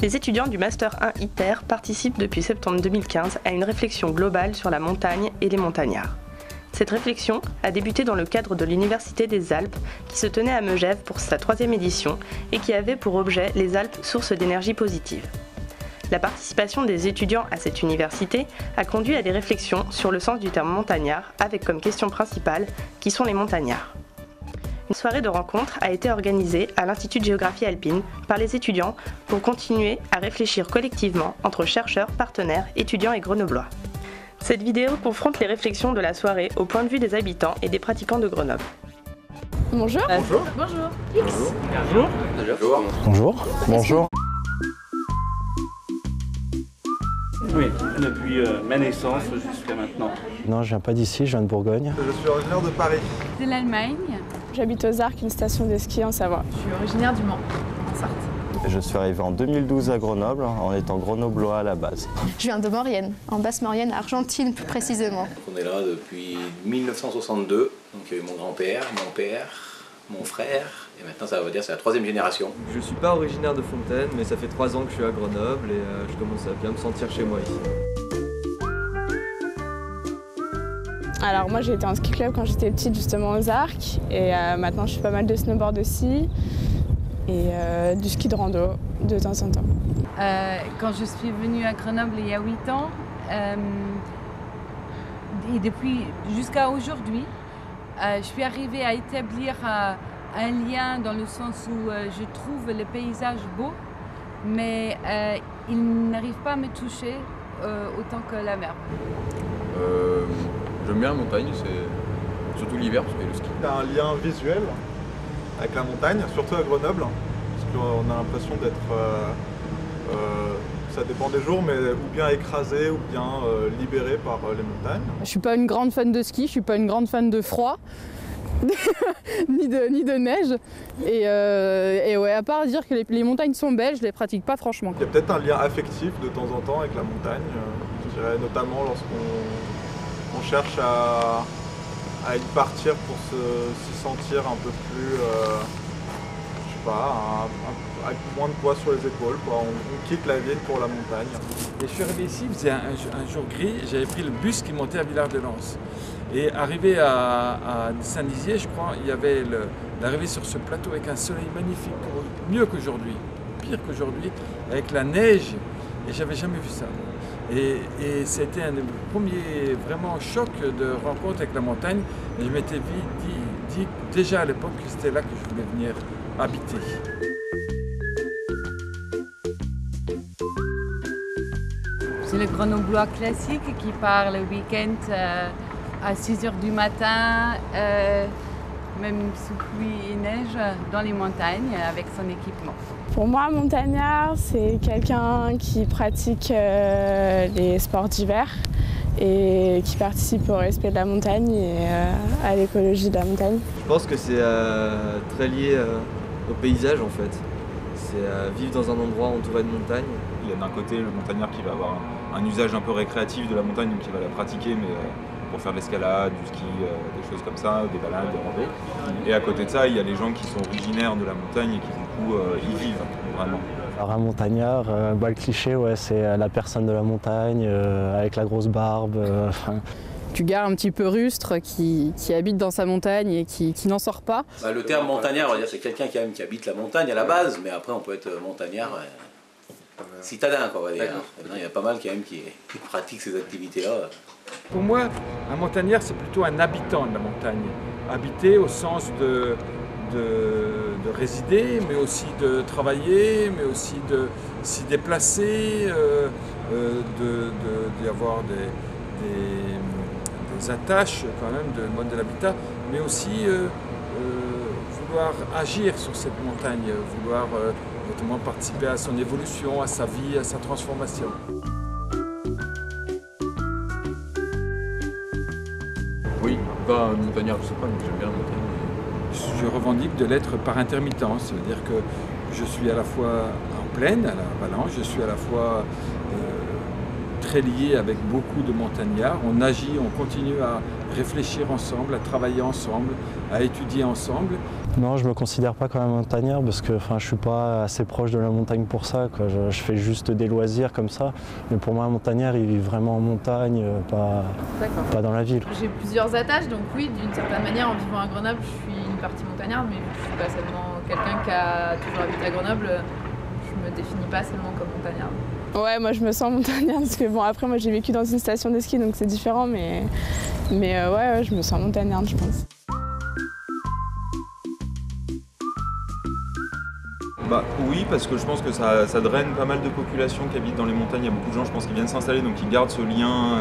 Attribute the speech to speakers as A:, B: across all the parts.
A: Les étudiants du Master 1 ITER participent depuis septembre 2015 à une réflexion globale sur la montagne et les montagnards. Cette réflexion a débuté dans le cadre de l'Université des Alpes qui se tenait à Megève pour sa 3e édition et qui avait pour objet les Alpes, source d'énergie positive. La participation des étudiants à cette université a conduit à des réflexions sur le sens du terme montagnard avec comme question principale qui sont les montagnards. Une soirée de rencontre a été organisée à l'Institut de géographie alpine par les étudiants pour continuer à réfléchir collectivement entre chercheurs, partenaires, étudiants et grenoblois. Cette vidéo confronte les réflexions de la soirée au point de vue des habitants et des pratiquants de Grenoble.
B: Bonjour.
C: Bonjour.
B: Bonjour.
C: Bonjour.
D: Bonjour.
E: Bonjour. Bonjour.
D: Oui, depuis ma naissance jusqu'à maintenant.
E: Non, je viens pas d'ici, je viens de Bourgogne.
F: Je suis originaire de Paris.
B: De l'Allemagne.
C: J'habite aux Arcs, une station de ski en Savoie.
B: Je suis originaire du Mans, en Sarthe.
E: Je suis arrivé en 2012 à Grenoble, en étant grenoblois à la base.
G: Je viens de Maurienne, en Basse-Maurienne, Argentine plus précisément.
H: On est là depuis 1962, donc il y a eu mon grand-père, mon père, mon frère, et maintenant ça veut dire c'est la 3e génération.
I: Je suis pas originaire de Fontaine, mais ça fait 3 ans que je suis à Grenoble et je commence à bien me sentir chez moi ici.
C: Alors moi j'ai été en ski club quand j'étais petite justement aux Arcs et maintenant je fais pas mal de snowboard aussi et du ski de rando de temps en temps.
B: Quand je suis venue à Grenoble il y a 8 ans et depuis jusqu'à aujourd'hui, je suis arrivée à établir un lien dans le sens où je trouve le paysage beau, mais il n'arrive pas à me toucher autant que la mer.
J: J'aime bien la montagne, c'est surtout l'hiver parce qu'il y a le ski.
F: Il y a un lien visuel avec la montagne, surtout à Grenoble, parce qu'on a l'impression d'être, ça dépend des jours, mais ou bien écrasé ou bien libéré par les montagnes.
C: Je suis pas une grande fan de ski, je suis pas une grande fan de froid, ni de neige. Et ouais, à part dire que les montagnes sont belles, je les pratique pas franchement.
F: Il y a peut-être un lien affectif de temps en temps avec la montagne, je dirais notamment lorsqu'on cherche à y partir pour s'y sentir un peu plus, je sais pas, avec moins de poids sur les épaules, quoi. On quitte la ville pour la montagne.
K: Et je suis arrivé ici, il faisait un jour gris, j'avais pris le bus qui montait à Villard-de-Lans. Et arrivé à Saint-Dizier, je crois, il y avait l'arrivée sur ce plateau avec un soleil magnifique, mieux qu'aujourd'hui, pire qu'aujourd'hui, avec la neige, et j'avais jamais vu ça. Et c'était un des premiers vraiment chocs de rencontre avec la montagne. Et je m'étais dit déjà à l'époque que c'était là que je voulais venir habiter.
B: C'est le grenoblois classique qui part le week-end à 6 h du matin, même sous pluie et neige, dans les montagnes avec son équipement.
C: Pour moi, montagnard, c'est quelqu'un qui pratique les sports d'hiver et qui participe au respect de la montagne et à l'écologie de la montagne.
I: Je pense que c'est très lié au paysage en fait. C'est vivre dans un endroit entouré de montagnes.
J: Il y a d'un côté le montagnard qui va avoir un usage un peu récréatif de la montagne, donc qui va la pratiquer, mais pour faire de l'escalade, du ski, des choses comme ça, des balades, des randonnées. Et à côté de ça, il y a les gens qui sont originaires de la montagne et qui du coup y vivent vraiment.
E: Alors un montagnard, le cliché, ouais, c'est la personne de la montagne, avec la grosse barbe.
C: Tu gars un petit peu rustre qui habite dans sa montagne et qui n'en sort pas.
H: Le terme montagnard, on va dire, c'est quelqu'un qui habite la montagne à la base, mais après on peut être montagnard citadin, quoi, on va dire. Il y a pas mal quand même qui pratiquent ces activités-là.
K: Pour moi, un montagnard, c'est plutôt un habitant de la montagne. Habiter au sens de résider, mais aussi de travailler, mais aussi de s'y déplacer, d'y avoir des attaches quand même de mode de l'habitat, mais aussi vouloir agir sur cette montagne, vouloir notamment participer à son évolution, à sa vie, à sa transformation.
J: Oui, pas un montagnard, je sais pas, mais j'aime bien la montagne.
K: Je revendique de l'être par intermittence, c'est-à-dire que je suis à la fois en plaine, à la Valence, je suis à la fois très lié avec beaucoup de montagnards. On agit, on continue à réfléchir ensemble, à travailler ensemble, à étudier ensemble.
E: Non, je me considère pas comme un montagnard parce que je suis pas assez proche de la montagne pour ça, quoi. Je fais juste des loisirs comme ça. Mais pour moi, un montagnard, il vit vraiment en montagne, pas dans la ville.
L: J'ai plusieurs attaches, donc oui, d'une certaine manière, en vivant à Grenoble, je suis une partie montagnarde, mais je suis pas seulement quelqu'un qui a toujours habité à Grenoble. Je me définis pas seulement comme montagnarde.
C: Ouais, moi je me sens montagnarde parce que bon, après moi j'ai vécu dans une station de ski donc c'est différent, mais ouais, je me sens montagnarde, je pense.
J: Oui, parce que je pense que ça draine pas mal de populations qui habitent dans les montagnes. Il y a beaucoup de gens, je pense, qui viennent s'installer, donc qui gardent ce lien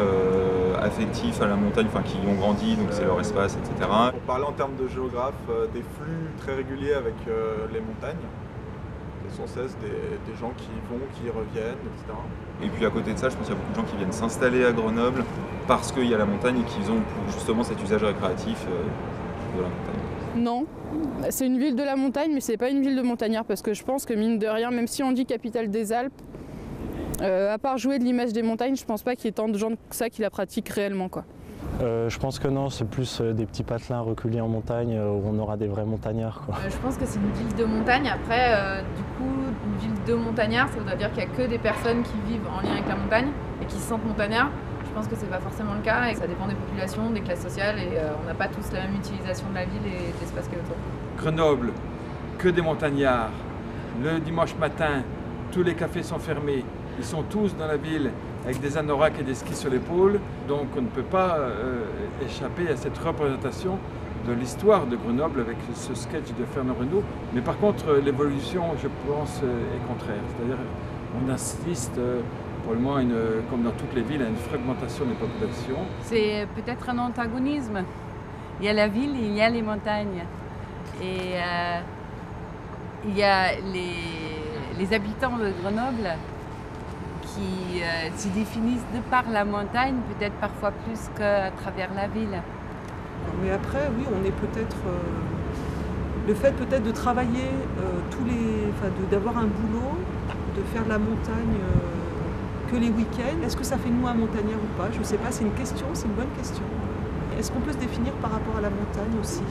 J: affectif à la montagne, qui y ont grandi, donc c'est leur espace, etc.
F: Pour parler en termes de géographe, des flux très réguliers avec les montagnes. Sans cesse des gens qui vont, qui reviennent, etc.
J: Et puis à côté de ça, je pense qu'il y a beaucoup de gens qui viennent s'installer à Grenoble parce qu'il y a la montagne et qu'ils ont justement cet usage récréatif de la montagne.
M: Non, c'est une ville de la montagne, mais c'est pas une ville de montagnards parce que je pense que mine de rien, même si on dit capitale des Alpes, à part jouer de l'image des montagnes, je pense pas qu'il y ait tant de gens que ça qui la pratiquent réellement, quoi.
E: Je pense que non, c'est plus des petits patelins reculés en montagne où on aura des vrais montagnards, quoi.
L: Je pense que c'est une ville de montagne. Après, du coup, une ville de montagnards, ça voudrait dire qu'il n'y a que des personnes qui vivent en lien avec la montagne et qui se sentent montagnards. Je pense que c'est pas forcément le cas et que ça dépend des populations, des classes sociales et on n'a pas tous la même utilisation de la ville et de l'espace qu'il y a autour.
K: Grenoble, que des montagnards. Le dimanche matin, tous les cafés sont fermés. Ils sont tous dans la ville avec des anoraks et des skis sur l'épaule. Donc on ne peut pas échapper à cette représentation de l'histoire de Grenoble avec ce sketch de Fernand Reynaud. Mais par contre, l'évolution, je pense, est contraire. C'est-à-dire on assiste pour le moment, comme dans toutes les villes, à une fragmentation des populations.
B: C'est peut-être un antagonisme. Il y a la ville et il y a les montagnes. Et il y a les habitants de Grenoble qui s'y définissent de par la montagne, peut-être parfois plus qu'à travers la ville.
N: Mais après, oui, on est peut-être... le fait peut-être de travailler d'avoir un boulot, de faire de la montagne que les week-ends, est-ce que ça fait de nous un montagnard ou pas? Je ne sais pas, c'est une question, c'est une bonne question. Est-ce qu'on peut se définir par rapport à la montagne aussi?